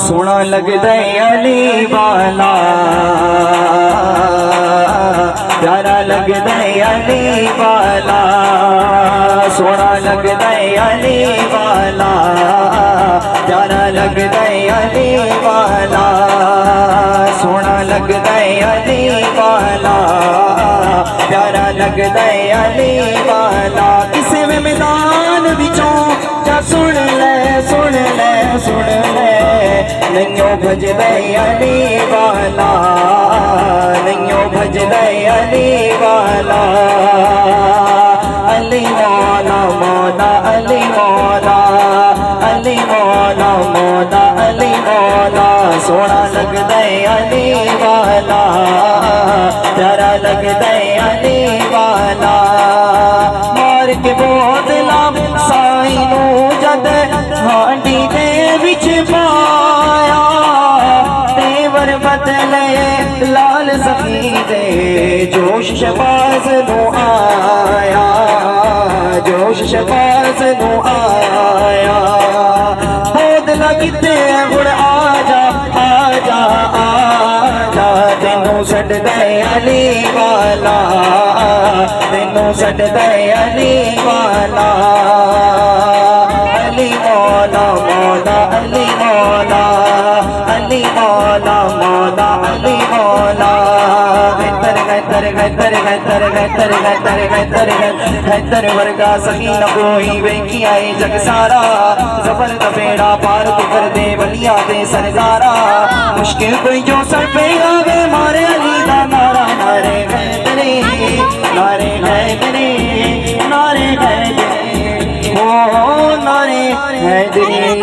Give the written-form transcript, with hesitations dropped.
सोना लगदा अली वाला, प्यारा लगदा अली वाला, सोना लगदा अली वाला, प्यारा लगदा अली वाला, सोना लगदा अली वाला, प्यारा लगदा अली वाला। किसे में मैदान विचों जा सुन ले सुन ले सुन ले, नैयों भजदा अली वाला, नैयों भजदा अली वाला। अली मौला मौला अली मौला, अली मौला मौला अली मौला, सोना लगदा अली वाला, प्यारा लगदा अली वाला। मार के बोतला साई नू जद हांडी दे विच पाया, तेवर बदले लाल सफी दे, जोश शबाज नू आया, जोश शबाज नू आया। बोतला किते हुण आजा आजा आजा, तेनू छड्डदा अली वाला, तेनू छड्डदा अली वाला। अली मौला मौला अली मौला, अली मौला मौला अली मौला। गैतर गैतर गैतर गैतर गैतर गैतर गैतर गैतर वर्गा सही न कोई वेखी आई जग सारा, जबर दा बेड़ा पार तू कर दे वलिया दे सरदारा। मुश्किल कोई जो सर पे आवे मारे अली दा नारा, नारे हैदरी नारे हैदरी नारे हैदरी, ओ नारे हैदरी।